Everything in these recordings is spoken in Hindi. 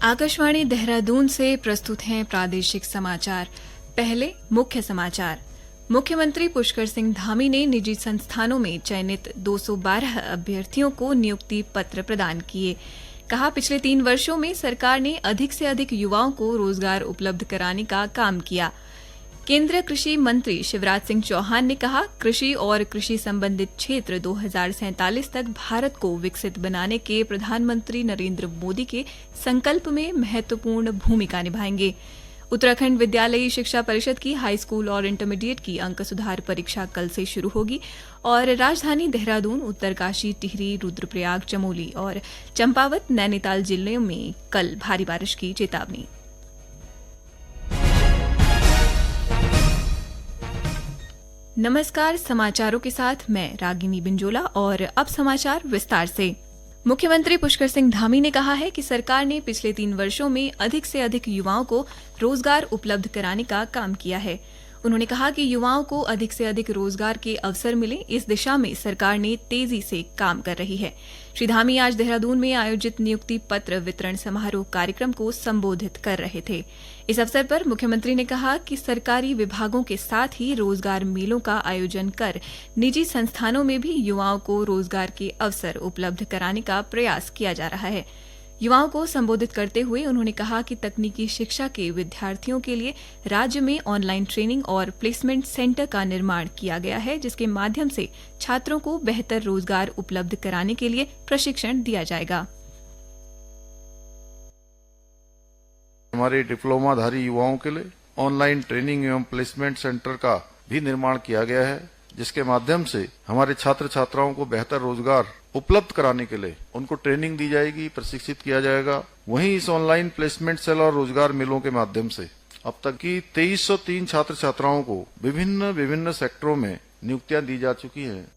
आकाशवाणी देहरादून से प्रस्तुत हैं प्रादेशिक समाचार। पहले मुख्य समाचार। मुख्यमंत्री पुष्कर सिंह धामी ने निजी संस्थानों में चयनित 212 अभ्यर्थियों को नियुक्ति पत्र प्रदान किए। कहा, पिछले 3 वर्षों में सरकार ने अधिक से अधिक युवाओं को रोजगार उपलब्ध कराने का काम किया। केंद्रीय कृषि मंत्री शिवराज सिंह चौहान ने कहा, कृषि और कृषि संबंधित क्षेत्र 2047 तक भारत को विकसित बनाने के प्रधानमंत्री नरेंद्र मोदी के संकल्प में महत्वपूर्ण भूमिका निभाएंगे। उत्तराखंड विद्यालयी शिक्षा परिषद की हाई स्कूल और इंटरमीडिएट की अंक सुधार परीक्षा कल से शुरू होगी और राजधानी देहरादून, उत्तरकाशी, टिहरी, रुद्रप्रयाग, चमोली और चंपावत, नैनीताल जिलों में कल भारी बारिश की चेतावनी। नमस्कार, समाचारों के साथ मैं रागिनी बिंजोला और अब समाचार विस्तार से। मुख्यमंत्री पुष्कर सिंह धामी ने कहा है कि सरकार ने पिछले 3 वर्षों में अधिक से अधिक युवाओं को रोजगार उपलब्ध कराने का काम किया है। उन्होंने कहा कि युवाओं को अधिक से अधिक रोजगार के अवसर मिले, इस दिशा में सरकार ने तेजी से काम कर रही है। श्री धामी आज देहरादून में आयोजित नियुक्ति पत्र वितरण समारोह कार्यक्रम को संबोधित कर रहे थे। इस अवसर पर मुख्यमंत्री ने कहा कि सरकारी विभागों के साथ ही रोजगार मेलों का आयोजन कर निजी संस्थानों में भी युवाओं को रोजगार के अवसर उपलब्ध कराने का प्रयास किया जा रहा है। युवाओं को संबोधित करते हुए उन्होंने कहा कि तकनीकी शिक्षा के विद्यार्थियों के लिए राज्य में ऑनलाइन ट्रेनिंग और प्लेसमेंट सेंटर का निर्माण किया गया है, जिसके माध्यम से छात्रों को बेहतर रोजगार उपलब्ध कराने के लिए प्रशिक्षण दिया जाएगा। हमारे डिप्लोमाधारी युवाओं के लिए ऑनलाइन ट्रेनिंग एवं प्लेसमेंट सेंटर का भी निर्माण किया गया है, जिसके माध्यम से हमारे छात्र छात्राओं को बेहतर रोजगार उपलब्ध कराने के लिए उनको ट्रेनिंग दी जाएगी, प्रशिक्षित किया जाएगा। वहीं इस ऑनलाइन प्लेसमेंट सेल और रोजगार मेलों के माध्यम से अब तक की 2303 छात्र छात्राओं को विभिन्न सेक्टरों में नियुक्तियां दी जा चुकी हैं।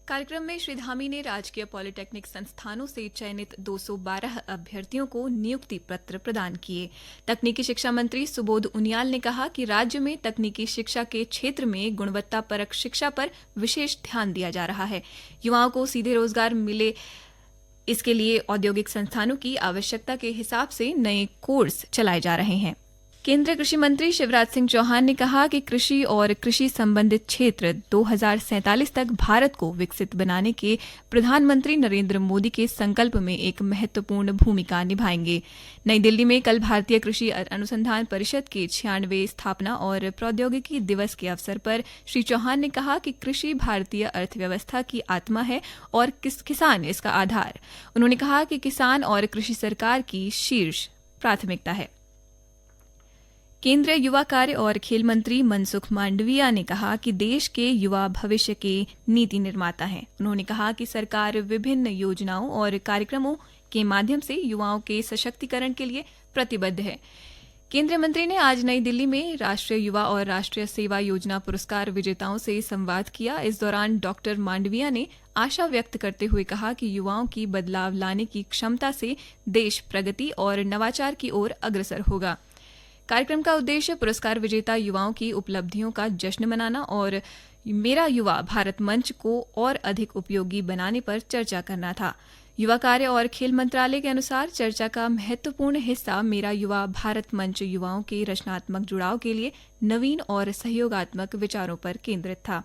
कार्यक्रम में श्री धामी ने राजकीय पॉलिटेक्निक संस्थानों से चयनित 212 अभ्यर्थियों को नियुक्ति पत्र प्रदान किए। तकनीकी शिक्षा मंत्री सुबोध उनियाल ने कहा कि राज्य में तकनीकी शिक्षा के क्षेत्र में गुणवत्तापरक शिक्षा पर विशेष ध्यान दिया जा रहा है। युवाओं को सीधे रोजगार मिले, इसके लिए औद्योगिक संस्थानों की आवश्यकता के हिसाब से नए कोर्स चलाए जा रहे हैं। केंद्रीय कृषि मंत्री शिवराज सिंह चौहान ने कहा कि कृषि और कृषि संबंधित क्षेत्र 2047 तक भारत को विकसित बनाने के प्रधानमंत्री नरेंद्र मोदी के संकल्प में एक महत्वपूर्ण भूमिका निभाएंगे। नई दिल्ली में कल भारतीय कृषि अनुसंधान परिषद के 96वें स्थापना और प्रौद्योगिकी दिवस के अवसर पर श्री चौहान ने कहा कि कृषि भारतीय अर्थव्यवस्था की आत्मा है और किसान इसका आधार। उन्होंने कहा कि किसान और कृषि सरकार की शीर्ष प्राथमिकता है। केंद्रीय युवा कार्य और खेल मंत्री मनसुख मांडविया ने कहा कि देश के युवा भविष्य के नीति निर्माता हैं। उन्होंने कहा कि सरकार विभिन्न योजनाओं और कार्यक्रमों के माध्यम से युवाओं के सशक्तिकरण के लिए प्रतिबद्ध है। केंद्रीय मंत्री ने आज नई दिल्ली में राष्ट्रीय युवा और राष्ट्रीय सेवा योजना पुरस्कार विजेताओं से संवाद किया। इस दौरान डॉक्टर मांडविया ने आशा व्यक्त करते हुए कहा कि युवाओं की बदलाव लाने की क्षमता से देश प्रगति और नवाचार की ओर अग्रसर होगा। कार्यक्रम का उद्देश्य पुरस्कार विजेता युवाओं की उपलब्धियों का जश्न मनाना और मेरा युवा भारत मंच को और अधिक उपयोगी बनाने पर चर्चा करना था। युवा कार्य और खेल मंत्रालय के अनुसार चर्चा का महत्वपूर्ण हिस्सा मेरा युवा भारत मंच युवाओं के रचनात्मक जुड़ाव के लिए नवीन और सहयोगात्मक विचारों पर केंद्रित था।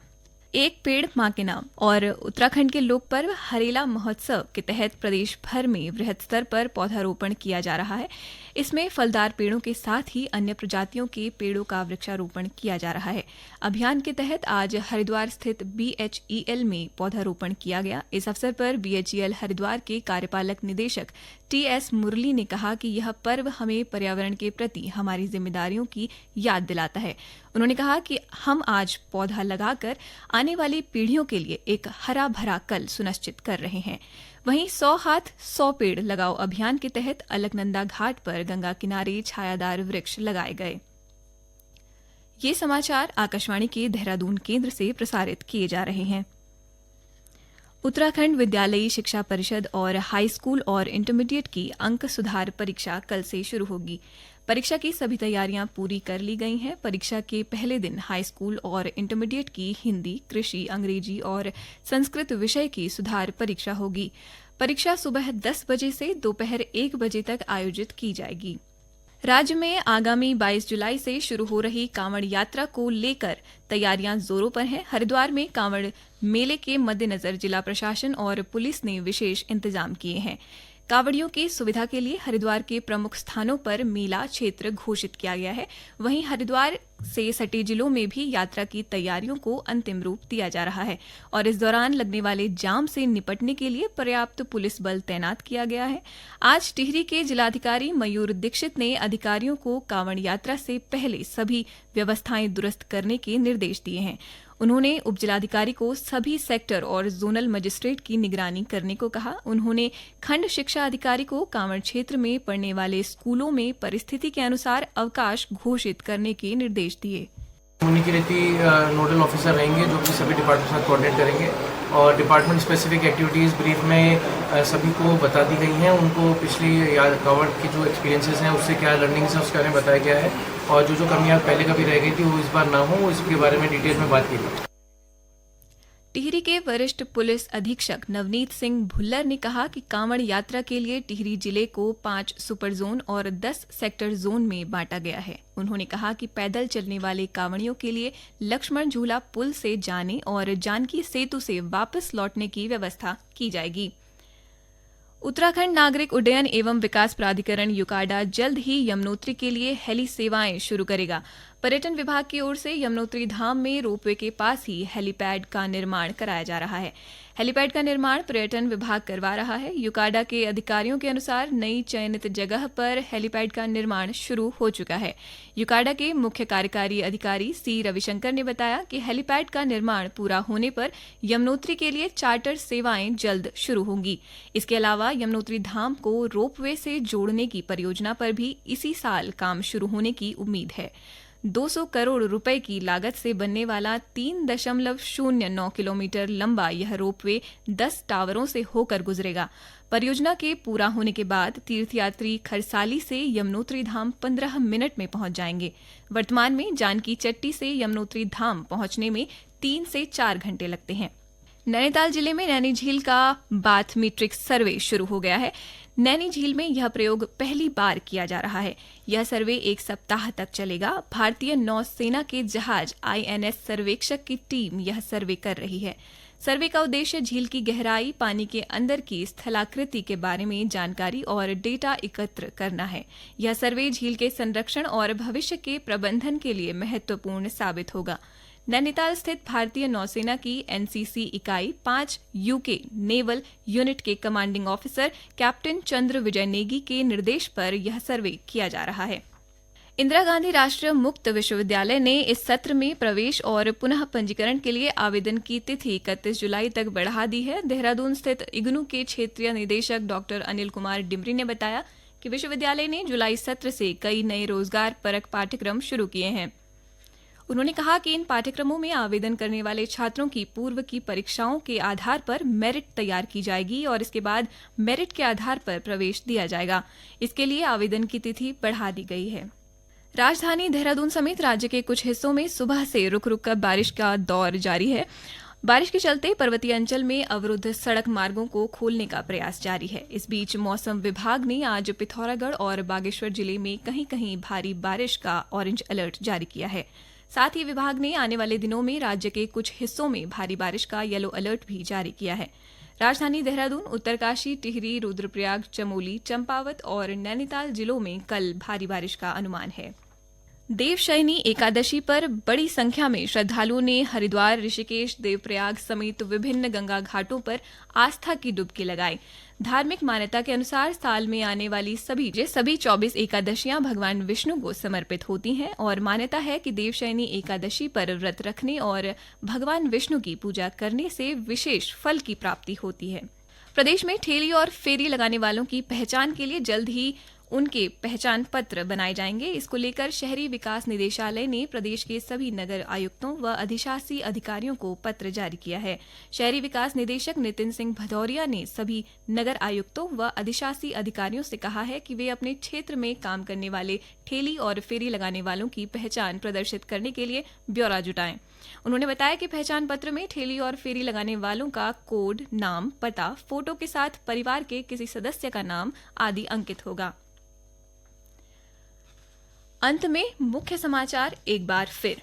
एक पेड़ मां के नाम और उत्तराखंड के लोक पर्व हरेला महोत्सव के तहत प्रदेश भर में वृहद स्तर पर पौधारोपण किया जा रहा है। इसमें फलदार पेड़ों के साथ ही अन्य प्रजातियों के पेड़ों का वृक्षारोपण किया जा रहा है। अभियान के तहत आज हरिद्वार स्थित BHEL में पौधारोपण किया गया। इस अवसर पर BHEL हरिद्वार के कार्यपालक निदेशक TS मुरली ने कहा कि यह पर्व हमें पर्यावरण के प्रति हमारी जिम्मेदारियों की याद दिलाता है। उन्होंने कहा कि हम आज पौधा लगाकर आने वाली पीढ़ियों के लिए एक हरा भरा कल सुनिश्चित कर रहे हैं। वहीं 100 हाथ 100 पेड़ लगाओ अभियान के तहत अलकनंदा घाट पर गंगा किनारे छायादार वृक्ष लगाए गए। ये समाचार आकाशवाणी के देहरादून केंद्र से प्रसारित किए जा रहे हैं। उत्तराखंड विद्यालयी शिक्षा परिषद और हाई स्कूल और इंटरमीडिएट की अंक सुधार परीक्षा कल से शुरू होगी। परीक्षा की सभी तैयारियां पूरी कर ली गई हैं। परीक्षा के पहले दिन हाई स्कूल और इंटरमीडिएट की हिंदी, कृषि, अंग्रेजी और संस्कृत विषय की सुधार परीक्षा होगी। परीक्षा सुबह 10 बजे से दोपहर 1 बजे तक आयोजित की जाएगी। राज्य में आगामी 22 जुलाई से शुरू हो रही कांवड़ यात्रा को लेकर तैयारियां जोरों पर हैं। हरिद्वार में कांवड़ मेले के मद्देनजर जिला प्रशासन और पुलिस ने विशेष इंतजाम किए हैं। कांवड़ियों की सुविधा के लिए हरिद्वार के प्रमुख स्थानों पर मेला क्षेत्र घोषित किया गया है। वहीं हरिद्वार से सटे जिलों में भी यात्रा की तैयारियों को अंतिम रूप दिया जा रहा है और इस दौरान लगने वाले जाम से निपटने के लिए पर्याप्त पुलिस बल तैनात किया गया है। आज टिहरी के जिलाधिकारी मयूर दीक्षित ने अधिकारियों को कांवड़ यात्रा से पहले सभी व्यवस्थाएं दुरुस्त करने के निर्देश दिए हैं। उन्होंने उपजिलाधिकारी को सभी सेक्टर और जोनल मजिस्ट्रेट की निगरानी करने को कहा। उन्होंने खंड शिक्षा अधिकारी को कांवड़ क्षेत्र में पढ़ने वाले स्कूलों में परिस्थिति के अनुसार अवकाश घोषित करने के निर्देश दिए। कम्युनिकेटी नोडल ऑफिसर रहेंगे जो कि सभी डिपार्टमेंट के साथ कोऑर्डिनेट करेंगे और डिपार्टमेंट स्पेसिफिक एक्टिविटीज़ ब्रीफ में सभी को बता दी गई हैं। उनको पिछली कांवड़ की जो एक्सपीरियंसेस हैं उससे क्या लर्निंग्स हैं उसके बारे में बताया गया है और जो कमियां पहले कभी रह गई थी वो इस बार ना हो, इसके बारे में डिटेल में बात की गई। टिहरी के वरिष्ठ पुलिस अधीक्षक नवनीत सिंह भुल्लर ने कहा कि कांवड़ यात्रा के लिए टिहरी जिले को 5 सुपर जोन और 10 सेक्टर जोन में बांटा गया है। उन्होंने कहा कि पैदल चलने वाले कांवड़ियों के लिए लक्ष्मण झूला पुल से जाने और जानकी सेतु से वापस लौटने की व्यवस्था की जाएगी। उत्तराखंड नागरिक उड्डयन एवं विकास प्राधिकरण यूकाडा जल्द ही यमुनोत्री के लिए हेली सेवाएं शुरू करेगा। पर्यटन विभाग की ओर से यमुनोत्री धाम में रोपवे के पास ही हेलीपैड का निर्माण कराया जा रहा है। हेलीपैड का निर्माण पर्यटन विभाग करवा रहा है। यूकाडा के अधिकारियों के अनुसार नई चयनित जगह पर हेलीपैड का निर्माण शुरू हो चुका है। यूकाडा के मुख्य कार्यकारी अधिकारी सी रविशंकर ने बताया कि हेलीपैड का निर्माण पूरा होने पर यमुनोत्री के लिए चार्टर सेवाएं जल्द शुरू होंगी। इसके अलावा यमुनोत्री धाम को रोपवे से जोड़ने की परियोजना पर भी इसी साल काम शुरू होने की उम्मीद है। 200 करोड़ रुपए की लागत से बनने वाला 3.09 किलोमीटर लंबा यह रोपवे 10 टावरों से होकर गुजरेगा। परियोजना के पूरा होने के बाद तीर्थयात्री खरसाली से यमुनोत्री धाम 15 मिनट में पहुंच जाएंगे। वर्तमान में जानकी चट्टी से यमुनोत्री धाम पहुंचने में 3 से 4 घंटे लगते हैं। नैनीताल जिले में नैनी झील का बाथमीट्रिक सर्वे शुरू हो गया है। नैनी झील में यह प्रयोग पहली बार किया जा रहा है। यह सर्वे 1 सप्ताह तक चलेगा। भारतीय नौसेना के जहाज INS सर्वेक्षक की टीम यह सर्वे कर रही है। सर्वे का उद्देश्य झील की गहराई, पानी के अंदर की स्थलाकृति के बारे में जानकारी और डेटा एकत्र करना है। यह सर्वे झील के संरक्षण और भविष्य के प्रबंधन के लिए महत्वपूर्ण साबित होगा। नैनीताल स्थित भारतीय नौसेना की NCC इकाई 5 UK नेवल यूनिट के कमांडिंग ऑफिसर कैप्टन चंद्र विजय नेगी के निर्देश पर यह सर्वे किया जा रहा है। इंदिरा गांधी राष्ट्रीय मुक्त विश्वविद्यालय ने इस सत्र में प्रवेश और पुनः पंजीकरण के लिए आवेदन की तिथि 31 जुलाई तक बढ़ा दी है। देहरादून स्थित इग्नू के क्षेत्रीय निदेशक डॉ अनिल कुमार डिमरी ने बताया कि विश्वविद्यालय ने जुलाई सत्र से कई नए रोजगार परक पाठ्यक्रम शुरू किए हैं। उन्होंने कहा कि इन पाठ्यक्रमों में आवेदन करने वाले छात्रों की पूर्व की परीक्षाओं के आधार पर मेरिट तैयार की जाएगी और इसके बाद मेरिट के आधार पर प्रवेश दिया जाएगा। इसके लिए आवेदन की तिथि बढ़ा दी गई है। राजधानी देहरादून समेत राज्य के कुछ हिस्सों में सुबह से रुक रुक कर बारिश का दौर जारी है। बारिश के चलते पर्वतीय अंचल में अवरुद्ध सड़क मार्गों को खोलने का प्रयास जारी है। इस बीच मौसम विभाग ने आज पिथौरागढ़ और बागेश्वर जिले में कहीं कहीं भारी बारिश का ऑरेंज अलर्ट जारी किया है। साथ ही विभाग ने आने वाले दिनों में राज्य के कुछ हिस्सों में भारी बारिश का येलो अलर्ट भी जारी किया है। राजधानी देहरादून, उत्तरकाशी, टिहरी, रुद्रप्रयाग, चमोली, चंपावत और नैनीताल जिलों में कल भारी बारिश का अनुमान है। देवशयनी एकादशी पर बड़ी संख्या में श्रद्धालुओं ने हरिद्वार, ऋषिकेश, देवप्रयाग समेत विभिन्न गंगा घाटों पर आस्था की डुबकी लगाई। धार्मिक मान्यता के अनुसार साल में आने वाली सभी 24 एकादशियां भगवान विष्णु को समर्पित होती हैं और मान्यता है कि देवशयनी एकादशी पर व्रत रखने और भगवान विष्णु की पूजा करने से विशेष फल की प्राप्ति होती है। प्रदेश में ठेली और फेरी लगाने वालों की पहचान के लिए जल्द ही उनके पहचान पत्र बनाए जाएंगे। इसको लेकर शहरी विकास निदेशालय ने प्रदेश के सभी नगर आयुक्तों व अधिशासी अधिकारियों को पत्र जारी किया है। शहरी विकास निदेशक नितिन सिंह भदौरिया ने सभी नगर आयुक्तों व अधिशासी अधिकारियों से कहा है कि वे अपने क्षेत्र में काम करने वाले ठेली और फेरी लगाने वालों की पहचान प्रदर्शित करने के लिए ब्यौरा जुटाएं। उन्होंने बताया कि पहचान पत्र में ठेली और फेरी लगाने वालों का कोड, नाम, पता, फोटो के साथ परिवार के किसी सदस्य का नाम आदि अंकित होगा। अंत में मुख्य समाचार एक बार फिर।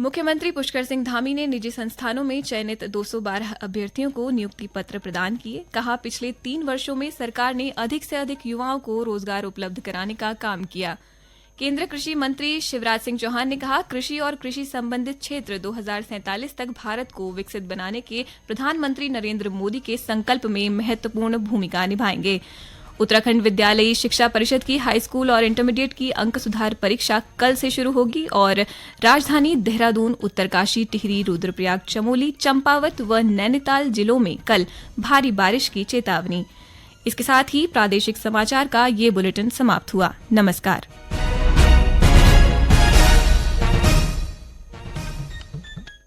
मुख्यमंत्री पुष्कर सिंह धामी ने निजी संस्थानों में चयनित 212 अभ्यर्थियों को नियुक्ति पत्र प्रदान किए। कहा, पिछले 3 वर्षों में सरकार ने अधिक से अधिक युवाओं को रोजगार उपलब्ध कराने का काम किया। केंद्रीय कृषि मंत्री शिवराज सिंह चौहान ने कहा, कृषि और कृषि संबंधित क्षेत्र 2047 तक भारत को विकसित बनाने के प्रधानमंत्री नरेंद्र मोदी के संकल्प में महत्वपूर्ण भूमिका निभाएंगे। उत्तराखंड विद्यालयी शिक्षा परिषद की हाई स्कूल और इंटरमीडिएट की अंक सुधार परीक्षा कल से शुरू होगी और राजधानी देहरादून, उत्तरकाशी, टिहरी, रुद्रप्रयाग, चमोली, चंपावत व नैनीताल जिलों में कल भारी बारिश की चेतावनी। इसके साथ ही प्रादेशिक समाचार का ये बुलेटिन समाप्त हुआ। नमस्कार।